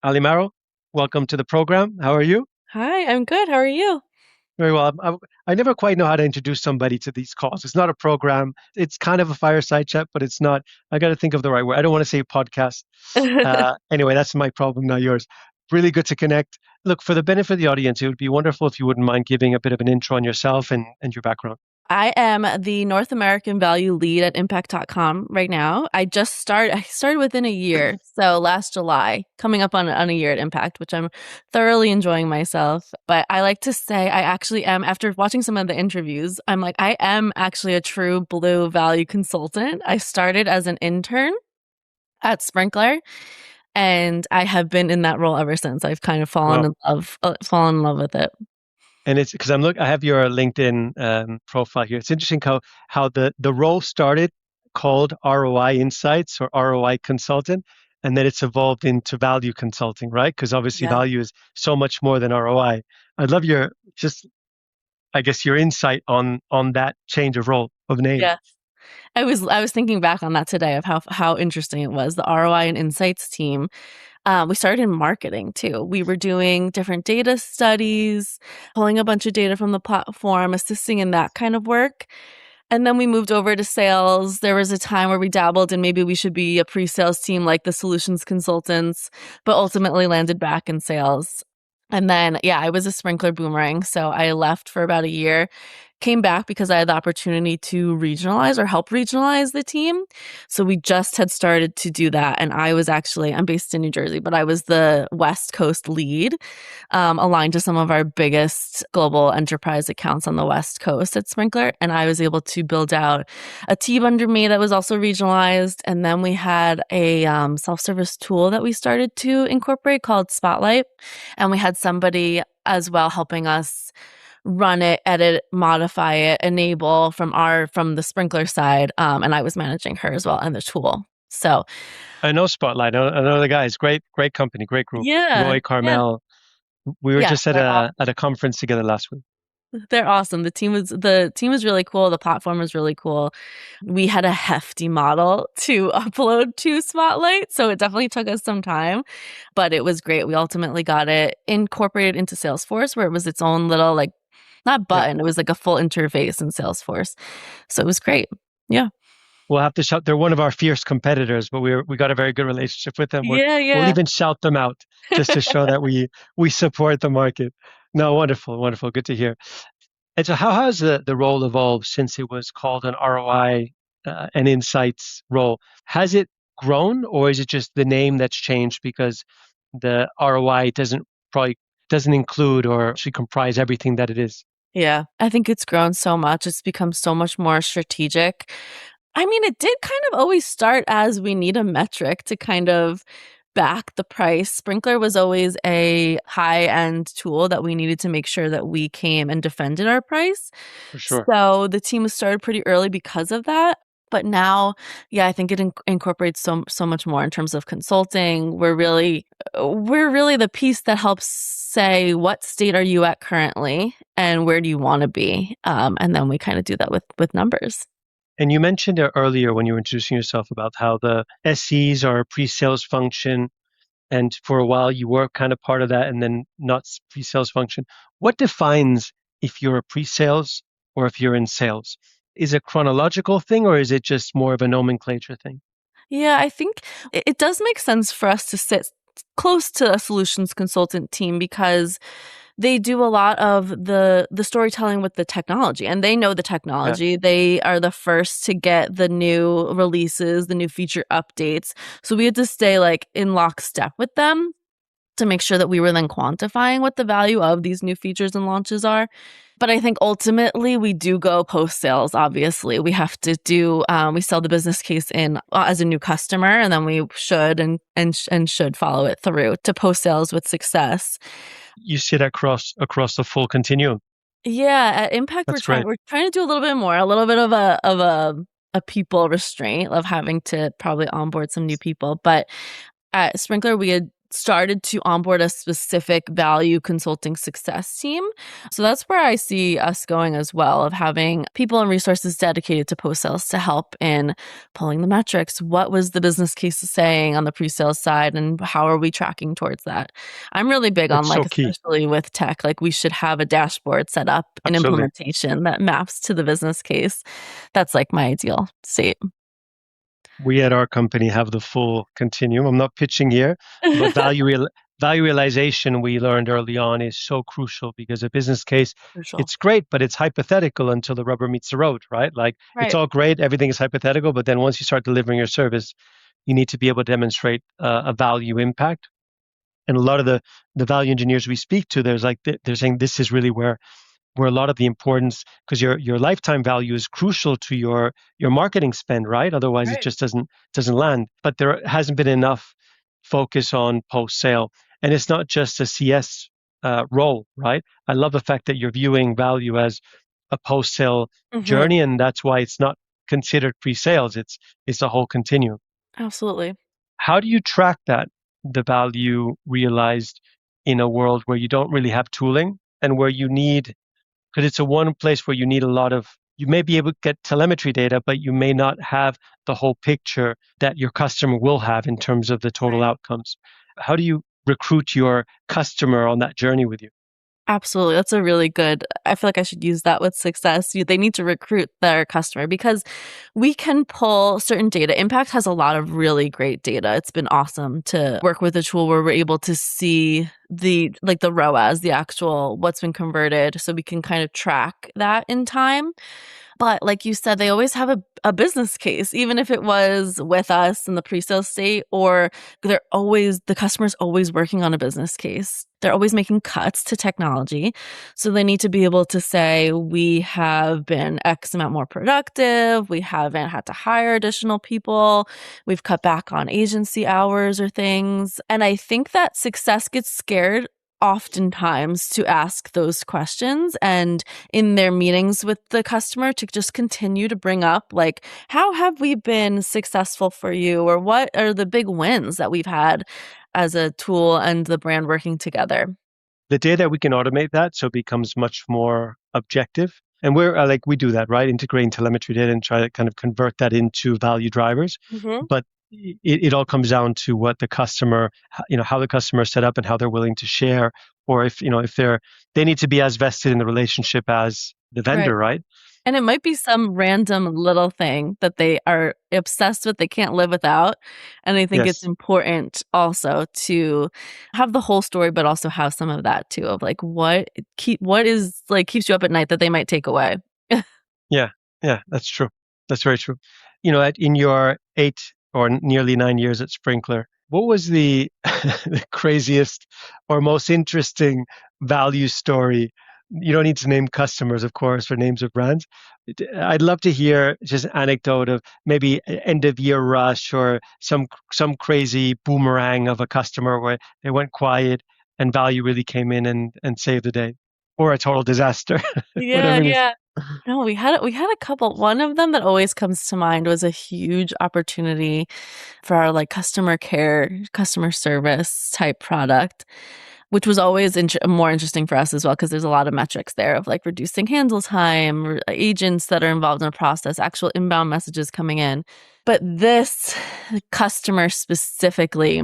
Ali Marro, welcome to the program. How are you? Hi, I'm good. How are you? Very well. I never quite know how to introduce somebody to these calls. It's not a program. It's kind of a fireside chat, but it's not. I got to think of the right word. I don't want to say podcast. Anyway, that's my problem, not yours. Really good to connect. Look, for the benefit of the audience, it would be wonderful if you wouldn't mind giving a bit of an intro on yourself and your background. I am the North American Value Lead at impact.com right now. I started within a year. So last July, coming up on a year at Impact, which I'm thoroughly enjoying myself. But I like to say I actually am, after watching some of the interviews, I'm like, I am actually a true blue value consultant. I started as an intern at Sprinkler, and I have been in that role ever since. I've kind of Well, fallen in love with it. and it's because I have your LinkedIn profile here. It's interesting how the role started called ROI Insights or ROI Consultant, and then it's evolved into value consulting, right? Because obviously Yeah. value is so much more than ROI. I'd love your just, I guess, your insight on that change of role of name. Yeah. I was thinking back on that today of how interesting it was. The ROI and Insights team. We started in marketing too. We were doing different data studies, pulling a bunch of data from the platform, assisting in that kind of work. And then we moved over to sales. There was a time where we dabbled in maybe we should be a pre-sales team like the solutions consultants, but ultimately landed back in sales. And then, yeah, I was a Sprinkler boomerang. So I left for about a year, came back because I had the opportunity to regionalize or help regionalize the team. So we just had started to do that. And I'm based in New Jersey, but I was the West Coast lead, aligned to some of our biggest global enterprise accounts on the West Coast at Sprinkler. And I was able to build out a team under me that was also regionalized. And then we had a self-service tool that we started to incorporate called Spotlight. And we had somebody as well helping us run it, edit, modify it, enable from the Sprinkler side. And I was managing her as well and the tool. So I know Spotlight. I know the guys. Great company, great group. yeah, Roy yeah, Carmel. We were yeah. just at They're a conference together last week. They're awesome. The team was really cool. The platform was really cool. We had a hefty model to upload to Spotlight, so it definitely took us some time, but it was great. We ultimately got it incorporated into Salesforce, where it was its own little like not Yeah. button, it was like a full interface in Salesforce. So it was great. Yeah. We'll have to shout. They're one of our fierce competitors, but we got a very good relationship with them. Yeah, We'll yeah. even shout them out just to show that we support the market. No, wonderful, wonderful. Good to hear. And so, how has the role evolved since it was called an ROI and insights role? Has it grown, or is it just the name that's changed because the ROI doesn't include or actually comprise everything that it is? Yeah. I think it's grown so much. It's become so much more strategic. I mean, it did kind of always start as we need a metric to kind of back the price. Sprinkler was always a high end tool that we needed to make sure that we came and defended our price. For sure. So the team was started pretty early because of that. But now, yeah, I think it incorporates so much more in terms of consulting. We're really the piece that helps say what state are you at currently and where do you want to be, and then we kind of do that with numbers. And you mentioned earlier when you were introducing yourself about how the SEs are a pre-sales function, and for a while you were kind of part of that, and then not pre-sales function. What defines if you're a pre-sales or if you're in sales? Is it a chronological thing, or is it just more of a nomenclature thing? Yeah, I think it does make sense for us to sit close to a solutions consultant team because they do a lot of the storytelling with the technology and they know the Yeah, technology. They are the first to get the new releases, the new feature updates. So we had to stay like in lockstep with them to make sure that we were then quantifying what the value of these new features and launches are. But I think ultimately we do go post sales. Obviously, we have to do we sell the business case in as a new customer, and then we should and should follow it through to post sales with success. you see that across the full continuum. Yeah, at Impact, we're That's trying great. we're trying to do a little bit more, a little bit of a people restraint of having to probably onboard some new people. But at Sprinkler, we had started to onboard a specific value consulting success team. So that's where I see us going as well, of having people and resources dedicated to post sales to help in pulling the metrics. What was the business case saying on the pre-sales side, and how are we tracking towards that? I'm really big on It's like, so key. especially with tech, like we should have a dashboard set up, an Absolutely. implementation that maps to the business case. That's like my ideal state. We at our company have the full continuum. I'm not pitching here, but value realization we learned early on is so crucial because a business case, Crucial. it's great, but it's hypothetical until the rubber meets the road, right? Like it's Right. all great, everything is hypothetical, but then once you start delivering your service, you need to be able to demonstrate a value impact. And a lot of the value engineers we speak to, there's like they're saying this is really where a lot of the importance, because your lifetime value is crucial to your marketing spend, right? Otherwise it Right. just doesn't land. But there hasn't been enough focus on post sale, and it's not just a CS role, right? I love the fact that you're viewing value as a post sale Hmm. journey, and that's why it's not considered pre sales. It's a whole continuum. Absolutely. How do you track that, the value realized in a world where you don't really have tooling and where you need, because it's a one place where you need a lot of, you may be able to get telemetry data, but you may not have the whole picture that your customer will have in terms of the total Right. outcomes. How do you recruit your customer on that journey with you? Absolutely. That's a really good, I feel like I should use that with success. They need to recruit their customer because we can pull certain data. Impact has a lot of really great data. It's been awesome to work with a tool where we're able to see the ROAS, the actual what's been converted, so we can kind of track that in time. But like you said, they always have a business case, even if it was with us in the pre-sale state, or the customer's always working on a business case. They're always making cuts to technology. So they need to be able to say, we have been X amount more productive. We haven't had to hire additional people. We've cut back on agency hours or things. And I think that success gets scared oftentimes to ask those questions, and in their meetings with the customer to just continue to bring up, like, how have we been successful for you, or what are the big wins that we've had as a tool and the brand working together. The day that we can automate that so it becomes much more objective, and we're like we do that, right? Integrating telemetry data and try to kind of convert that into value drivers. Hmm. But it all comes down to what the customer, how the customer is set up and how they're willing to share, or if they need to be as vested in the relationship as the Right. vendor, right? And it might be some random little thing that they are obsessed with, they can't live without. And I think it's Yes. important also to have the whole story, but also have some of that too, of like what is like keeps you up at night that they might take away. Yeah, yeah, that's true. That's very true. In your 8 or nearly 9 years at Sprinkler, what was the the craziest or most interesting value story? You don't need to name customers, of course, or names of brands. I'd love to hear just an anecdote of maybe end of year rush or some crazy boomerang of a customer where they went quiet and value really came in and saved the day, or a total disaster, Yeah, whatever it is. yeah. No, we had a couple. One of them that always comes to mind was a huge opportunity for our like customer care, customer service type product, which was always more interesting for us as well because there's a lot of metrics there of like reducing handle time, agents that are involved in the process, actual inbound messages coming in. But this customer specifically,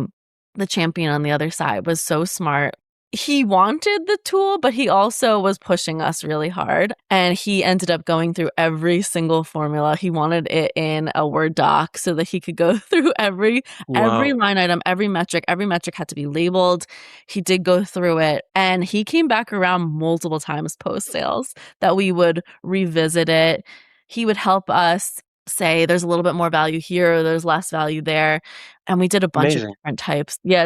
the champion on the other side, was so smart. He wanted the tool, but he also was pushing us really hard. And he ended up going through every single formula. He wanted it in a Word doc so that he could go through every Wow, line item, every metric. Every metric had to be labeled. He did go through it. And he came back around multiple times post sales that we would revisit it. He would help us say there's a little bit more value here, or there's less value there. And we did a bunch of amazing.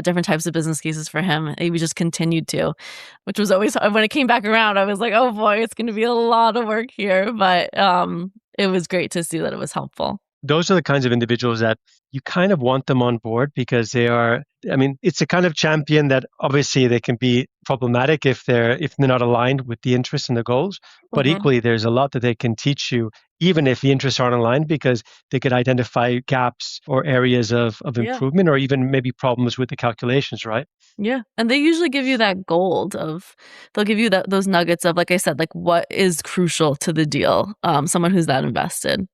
different types of business cases for him. And we just continued to, which was always when it came back around, I was like, oh boy, it's going to be a lot of work here. But it was great to see that it was helpful. those are the kinds of individuals that you kind of want them on board because they are, I mean, it's a kind of champion that obviously they can be problematic if they're not aligned with the interests and the goals, but Hmm. equally there's a lot that they can teach you even if the interests aren't aligned because they could identify gaps or areas of Yeah. improvement or even maybe problems with the calculations, right? Yeah. And they usually give you that gold of, they'll give you those nuggets of, like I said, like what is crucial to the deal. Someone who's that invested.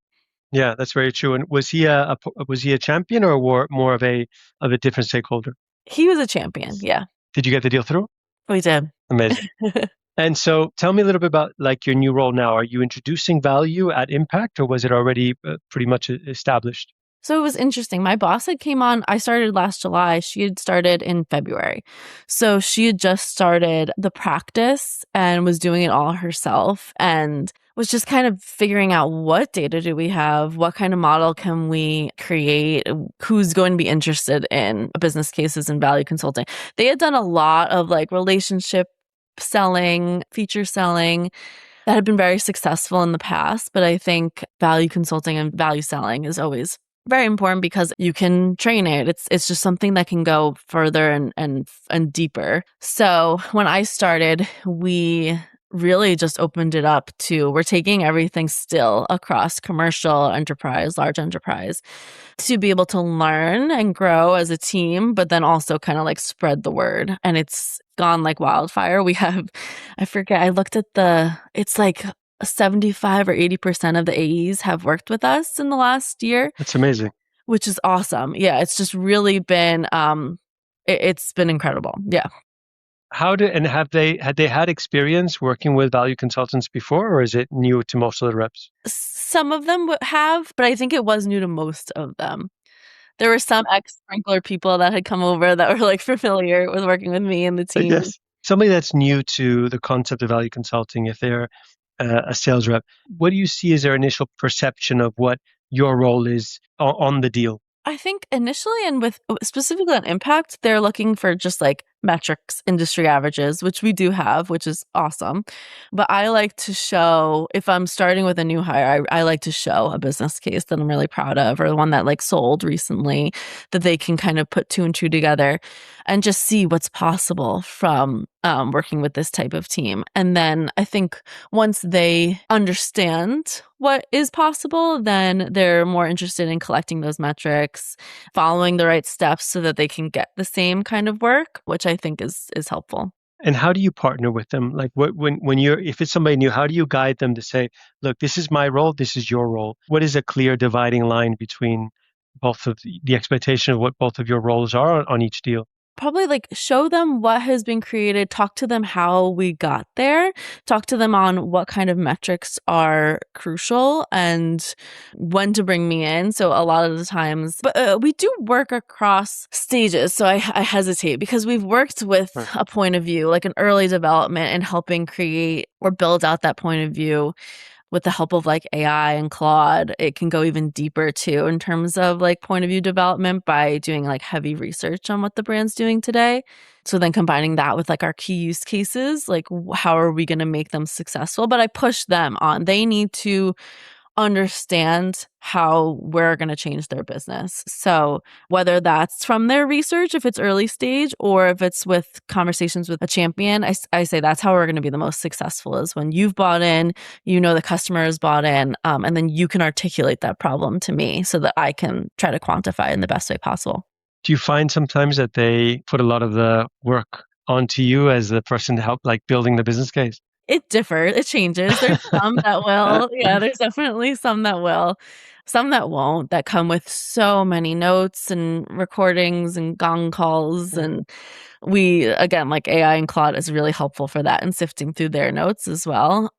Yeah, that's very true. And was he a champion or more of a different stakeholder? He was a champion. Yeah. Did you get the deal through? We did. Amazing. And so tell me a little bit about like your new role now. Are you introducing value at Impact or was it already pretty much established? So it was interesting. My boss had came on, I started last July. She had started in February. So she had just started the practice and was doing it all herself and was just kind of figuring out what data do we have? What kind of model can we create? Who's going to be interested in business cases and value consulting? They had done a lot of like relationship selling, feature selling that had been very successful in the past. But I think value consulting and value selling is always very important because you can train it. It's just something that can go further and deeper. So when I started, we really just opened it up to we're taking everything still across commercial enterprise, large enterprise to be able to learn and grow as a team, but then also kind of like spread the word. And it's gone like wildfire. We have, I forget, I looked at it's like 75 or 80% of the AEs have worked with us in the last year, That's amazing. which is awesome. Yeah, it's just really been, it's been incredible. Yeah. Had they had experience working with value consultants before, or is it new to most of the reps? Some of them have, but I think it was new to most of them. There were some ex-Sprinkler people that had come over that were like familiar with working with me and the I team. guess somebody that's new to the concept of value consulting, if they're a sales rep, what do you see as their initial perception of what your role is on the deal? I think initially and with specifically on impact, they're looking for just like metrics, industry averages, which we do have, which is awesome. But I like to show, if I'm starting with a new hire, I like to show a business case that I'm really proud of or the one that like sold recently that they can kind of put two and two together and just see what's possible from working with this type of team. And then I think once they understand what is possible, then they're more interested in collecting those metrics, following the right steps so that they can get the same kind of work, which I think is helpful. And how do you partner with them? Like when you're if it's somebody new, how do you guide them to say, look, this is my role, this is your role? What is a clear dividing line between both of the expectation of what both of your roles are on each deal? Probably like show them what has been created, talk to them how we got there, talk to them on what kind of metrics are crucial and when to bring me in. So a lot of the times, but we do work across stages. So I hesitate because we've worked with Right. a point of view, like an early development and helping create or build out that point of view with the help of like AI and Claude, it can go even deeper too in terms of like point of view development by doing like heavy research on what the brand's doing today. So then combining that with like our key use cases, like how are we going to make them successful? But I push them on. They need to understand how we're going to change their business. So whether that's from their research, if it's early stage, or if it's with conversations with a champion, I say that's how we're going to be the most successful is when you've bought in, you know, the customer has bought in, and then you can articulate that problem to me so that I can try to quantify it in the best way possible. Do you find sometimes that they put a lot of the work onto you as the person to help like building the business case? It differs. It changes. There's some that will. Yeah, there's definitely some that will. Some that won't, that come with so many notes and recordings and gong calls. And we, again, like AI and Claude is really helpful for that and sifting through their notes as well.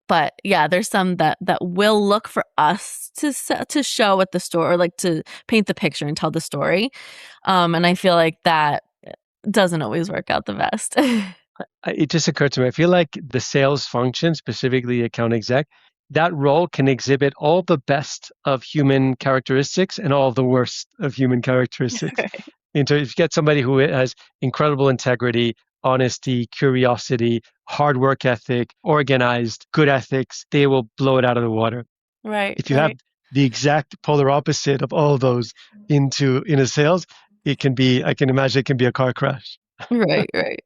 But yeah, there's some that will look for us to show what the story, or like to paint the picture and tell the story. And I feel like that doesn't always work out the best. It just occurred to me. I feel like the sales function, specifically account exec, that role can exhibit all the best of human characteristics and all the worst of human characteristics. If you get somebody who has incredible integrity, honesty, curiosity, hard work ethic, organized, good ethics, they will blow it out of the water. Right, If you have right. the exact polar opposite of all those into in a sales, it can be, I can imagine it can be a car crash. Right, right.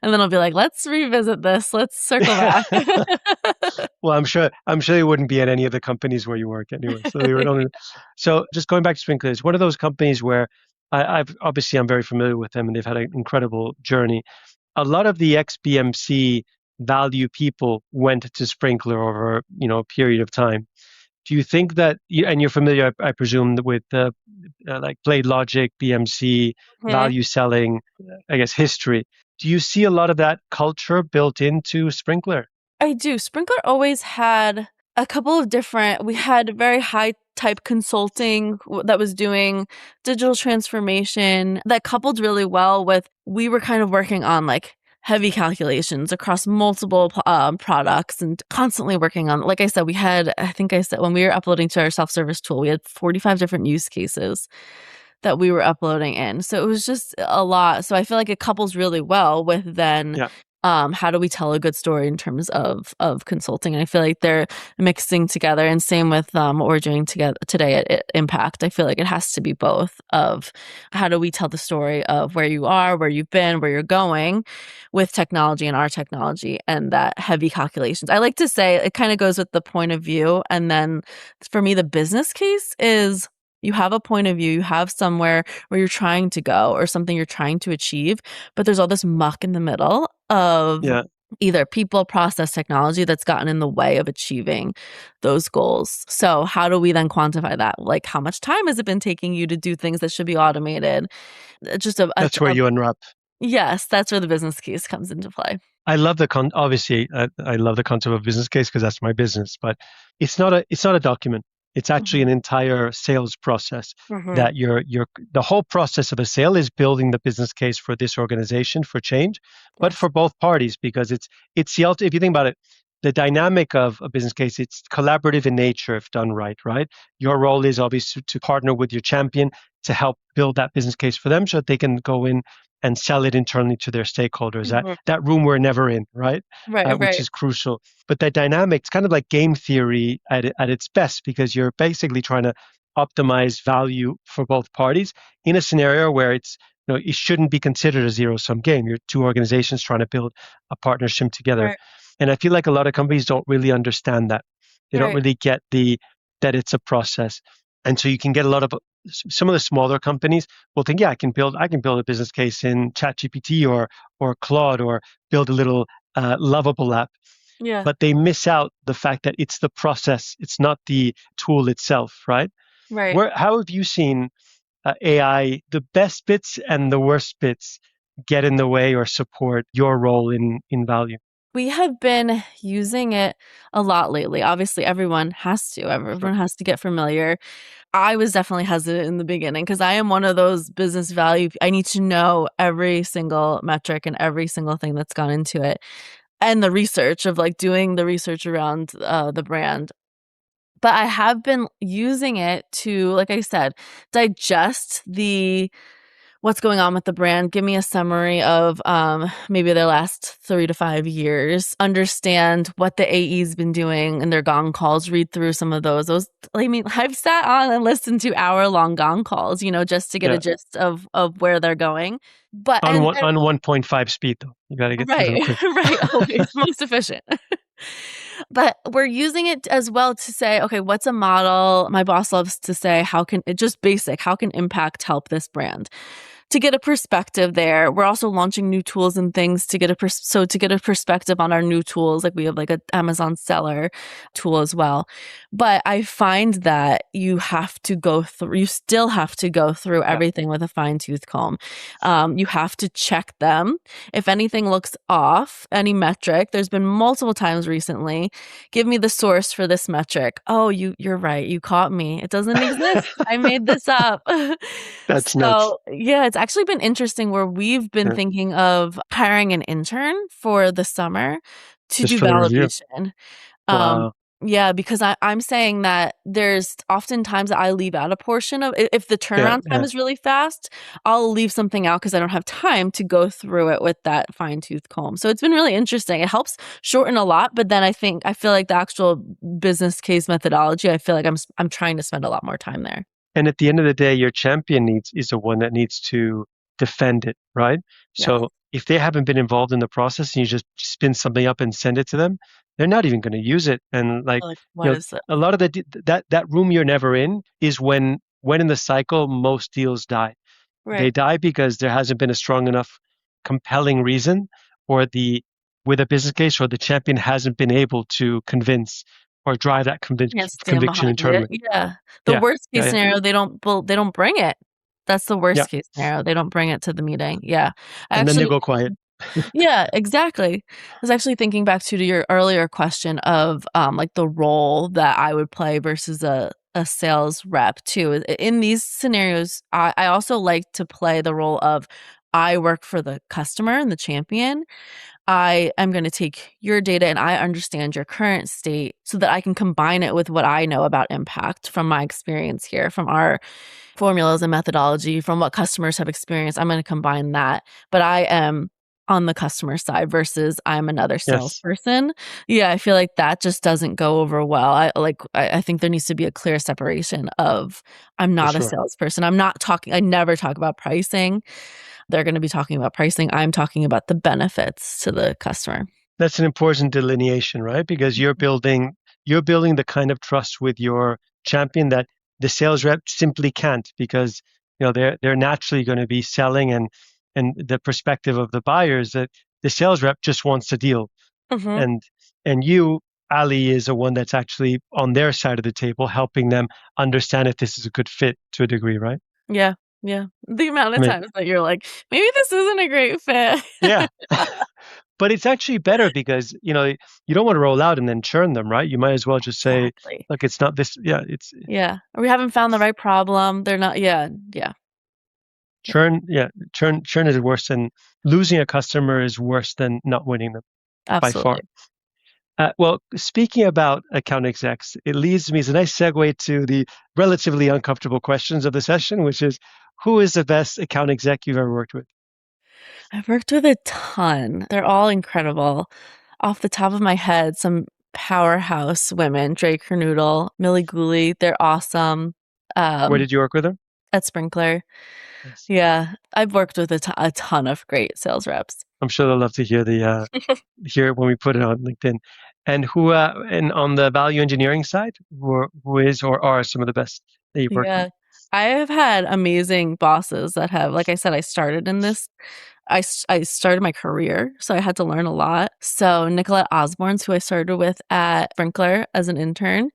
And then I'll be like, let's revisit this. Let's circle back. Well, I'm sure you wouldn't be at any of the companies where you work anyway. So they would only. So just going back to Sprinklr, one of those companies where I'm very familiar with them and they've had an incredible journey. A lot of the ex-BMC value people went to Sprinkler over, a period of time. Do you think that and you're familiar, I presume, with like Blade Logic, BMC, Mhm. value selling, I guess history. Do you see a lot of that culture built into Sprinkler? I do. Sprinkler always had a couple of different, we had very high type consulting that was doing digital transformation that coupled really well with, we were kind of working on like heavy calculations across multiple products and constantly working on, like I said, we had, I think I said when we were uploading to our self-service tool, we had 45 different use cases that we were uploading in. So it was just a lot. So I feel like it couples really well with then Yeah, how do we tell a good story in terms of consulting? And I feel like they're mixing together. And same with what we're doing together today at Impact. I feel like it has to be both of how do we tell the story of where you are, where you've been, where you're going with technology and our technology and that heavy calculations. I like to say it kind of goes with the point of view. And then for me, the business case is you have a point of view, you have somewhere where you're trying to go or something you're trying to achieve, but there's all this muck in the middle of yeah. either people, process, technology that's gotten in the way of achieving those goals. So, how do we then quantify that? Like, how much time has it been taking you to do things that should be automated? Just That's where you unwrap. yes, that's where the business case comes into play. I love obviously I love the concept of business case because that's my business, but it's not a document. It's actually Mhm. an entire sales process Mhm. that the whole process of a sale is building the business case for this organization for change, but Yes. for both parties because it's the if you think about it, the dynamic of a business case, it's collaborative in nature if done right, right? Your role is obviously to partner with your champion to help build that business case for them so that they can go in and sell it internally to their stakeholders. That Mhm. that room we're never in, right? Right. Which Right. is crucial. But that dynamic, it's kind of like game theory at its best because you're basically trying to optimize value for both parties in a scenario where it shouldn't be considered a zero sum game. You're two organizations trying to build a partnership together. Right. And I feel like a lot of companies don't really understand that. They don't Right. really get the that it's a process. And so you can get a lot of some of the smaller companies will think, yeah, I can build a business case in ChatGPT or Claude or build a little lovable app, Yeah. but they miss out the fact that it's the process, it's not the tool itself, right? Right. How have you seen AI, the best bits and the worst bits, get in the way or support your role in value? We have been using it a lot lately. Obviously, everyone has to. Sure. Everyone has to get familiar. I was definitely hesitant in the beginning because I am one of those business value. I need to know every single metric and every single thing that's gone into it, and the research of like doing the research around the brand. But I have been using it to, like I said, digest the what's going on with the brand, give me a summary of maybe their last 3 to 5 years, understand what the AE's been doing in their gong calls, read through some of those. I mean, I've sat on and listened to hour-long gong calls, just to get a Yeah. gist of where they're going. But On and, one and on 1.5 speed though. You got to get through right, them quick. right, always most efficient. But we're using it as well to say, okay, what's a model? My boss loves to say, how can it just basic, how can impact help this brand? To get a perspective there. We're also launching new tools and things to get to get a perspective on our new tools. Like we have like a Amazon seller tool as well. But I find that you still have to go through Yeah. everything with a fine tooth comb. You have to check them. If anything looks off, any metric, there's been multiple times recently, give me the source for this metric. Oh, you're right. You caught me. It doesn't exist. I made this up. That's nuts. So, yeah, it's actually been interesting where we've been Yeah. thinking of hiring an intern for the summer to Just do for the review. validation. Um, Wow. Yeah, because I'm saying that there's oftentimes I leave out a portion of if the Yeah, turnaround time yeah. is really fast, I'll leave something out because I don't have time to go through it with that fine-tooth comb. So it's been really interesting. It helps shorten a lot, but then I feel like the actual business case methodology, I feel like I'm trying to spend a lot more time there. And at the end of the day, your champion needs is the one that needs to defend it, right? Yeah. So if they haven't been involved in the process and you just spin something up and send it to them, they're not even going to use it. And like, Like, you what know, is it? a lot of that room you're never in is when in the cycle most deals die. They Right. die because there hasn't been a strong enough compelling reason, or the with a business case, or the champion hasn't been able to convince or drive that Can't stand conviction behind it. internally. Yeah. The Yeah, worst yeah, case yeah, scenario, they don't bring it. That's the yeah. worst case scenario. They don't bring it to the meeting. Yeah. I And then they actually go quiet. Yeah, exactly. I was actually thinking back to your earlier question of like the role that I would play versus a sales rep too. In these scenarios, I also like to play the role of I work for the customer and the champion. I am going to take your data and I understand your current state so that I can combine it with what I know about impact from my experience here, from our formulas and methodology, from what customers have experienced. I'm going to combine that. But I am on the customer side versus I'm another Yes, salesperson. Yeah, I feel like that just doesn't go over well. I think there needs to be a clear separation of I'm for not a sure. salesperson. I never talk about pricing. They're going to be talking about pricing. I'm talking about the benefits to the customer. That's an important delineation, right? Because you're building the kind of trust with your champion that the sales rep simply can't, because they're naturally going to be selling, and the perspective of the buyers that the sales rep just wants a deal, Mhm. and you, Ali, is the one that's actually on their side of the table, helping them understand if this is a good fit to a degree, right? Yeah, yeah. The amount I of mean, times that you're like, "Maybe this isn't a great fit." yeah. But it's actually better because you don't want to roll out and then churn them, right? You might as well just say, Exactly. look, it's not this. Yeah, it's Yeah. Or we haven't found the right problem. They're not yeah, yeah, yeah. churn. Yeah, churn is worse than losing a customer, is worse than not winning them by far. Absolutely. Well, speaking about account execs, it leads me, it's a nice segue to the relatively uncomfortable questions of the session, which is, who is the best account exec you've ever worked with? I've worked with a ton. They're all incredible. Off the top of my head, some powerhouse women, Dre Kernoodle, Millie Gooley, they're awesome. Where Um, did you work with them? at Sprinkler. Nice. Yeah, I've worked with a ton of great sales reps. I'm sure they'll love to hear it when we put it on LinkedIn. And on the value engineering side, who is or are some of the best that you've worked with? Yeah. I have had amazing bosses that have like I said, I started in this I started my career, so I had to learn a lot. So, Nicolette Osborne's who I started with at Sprinkler as an intern,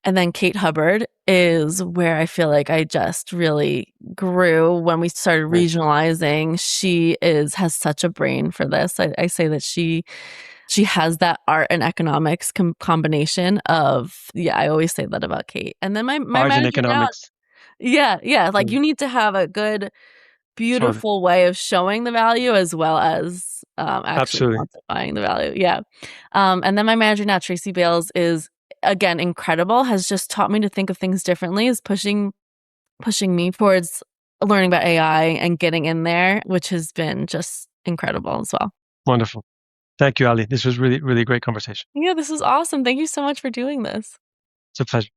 and then Kate Hubbard is where I feel like I just really grew when we started Nice. regionalizing. She is has such a brain for this. I say that she has that art and economics combination of yeah, I always say that about Kate. And then my Art and manager now economics. yeah, yeah, like, Mm, you need to have a good, totally. beautiful way of showing the value as well as, actually Absolutely. quantifying the value, yeah. And then my manager now, Tracy Bales, is, again, incredible, has just taught me to think of things differently, is pushing me towards learning about AI and getting in there, which has been just incredible as well. Wonderful. Thank you, Ali. This was really, really great conversation. Yeah, this is awesome. Thank you so much for doing this. It's a pleasure.